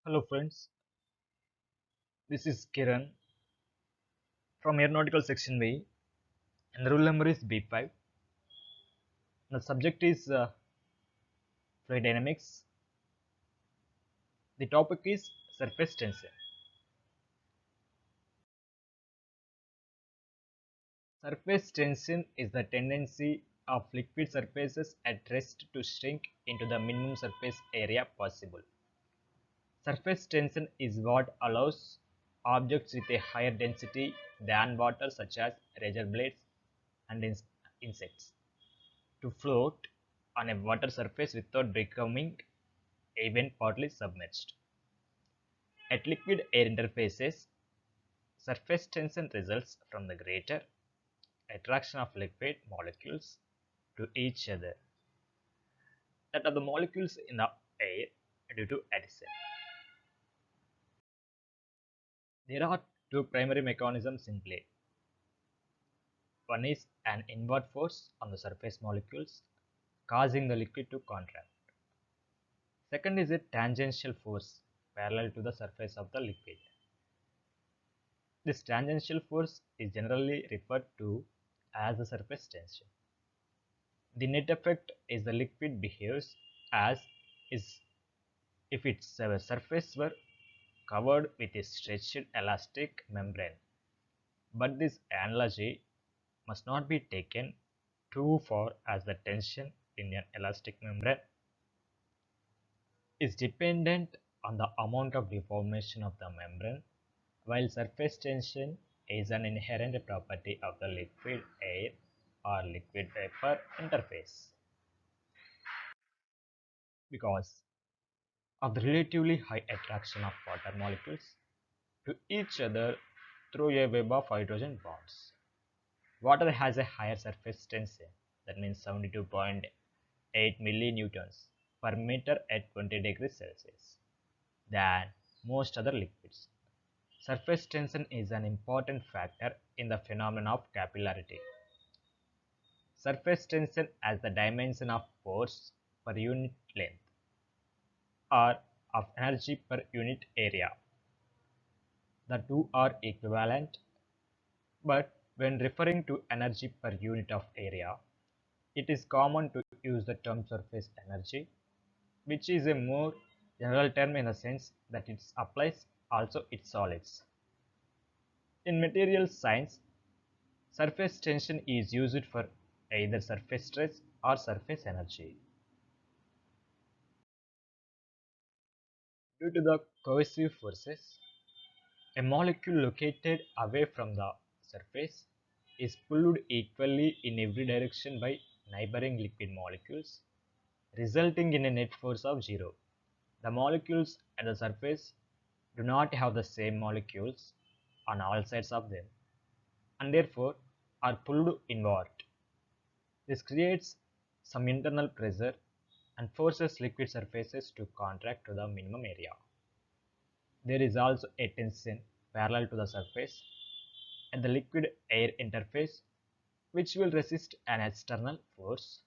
Hello friends, this is Kiran from Aeronautical Section B and the rule number is B5. The subject is fluid dynamics. The topic is surface tension. Surface tension is the tendency of liquid surfaces at rest to shrink into the minimum surface area possible. Surface tension is what allows objects with a higher density than water such as razor blades and insects to float on a water surface without becoming even partly submerged. At liquid-air interfaces, surface tension results from the greater attraction of liquid molecules to each other that of the molecules in the air due to adhesion. There are two primary mechanisms in play. One is an inward force on the surface molecules causing the liquid to contract. Second is a tangential force parallel to the surface of the liquid. This tangential force is generally referred to as the surface tension. The net effect is the liquid behaves as is if its surface were covered with a stretched elastic membrane. But this analogy must not be taken too far, as the tension in an elastic membrane is dependent on the amount of deformation of the membrane, while surface tension is an inherent property of the liquid air or liquid vapor interface. Because of the relatively high attraction of water molecules to each other through a web of hydrogen bonds. Water has a higher surface tension, that means 72.8 millinewtons per meter at 20 degrees Celsius, than most other liquids. Surface tension is an important factor in the phenomenon of capillarity. Surface tension as the dimension of force per unit length or of energy per unit area. The two are equivalent, but when referring to energy per unit of area, it is common to use the term surface energy, which is a more general term in the sense that it applies also its solids. In materials science, surface tension is used for either surface stress or surface energy. Due to the cohesive forces, a molecule located away from the surface is pulled equally in every direction by neighboring liquid molecules, resulting in a net force of zero. The molecules at the surface do not have the same molecules on all sides of them and therefore are pulled inward. This creates some internal pressure and forces liquid surfaces to contract to the minimum area. There is also a tension parallel to the surface at the liquid air interface, which will resist an external force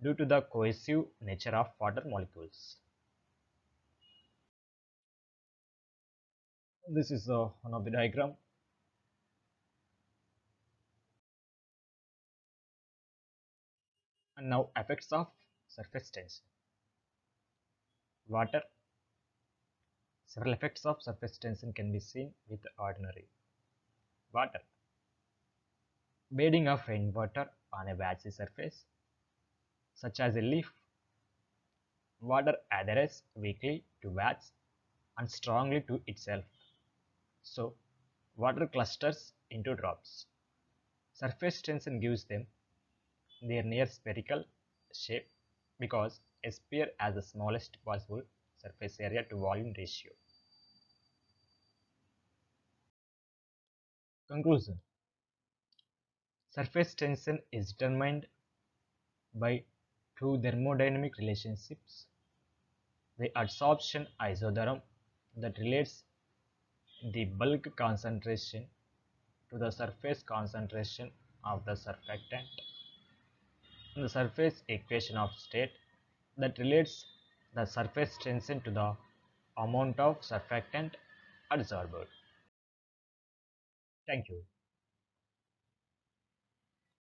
due to the cohesive nature of water molecules. This is one of the diagram. And now effects of surface tension. Water. Several effects of surface tension can be seen with ordinary water. Beading of rainwater on a waxy surface, such as a leaf. Water adheres weakly to wax and strongly to itself. So, water clusters into drops. Surface tension gives them their near spherical shape because a sphere has the smallest possible surface area to volume ratio. Conclusion. Surface tension is determined by two thermodynamic relationships: the adsorption isotherm that relates the bulk concentration to the surface concentration of the surfactant, and the surface equation of state that relates the surface tension to the amount of surfactant adsorbed. Thank you.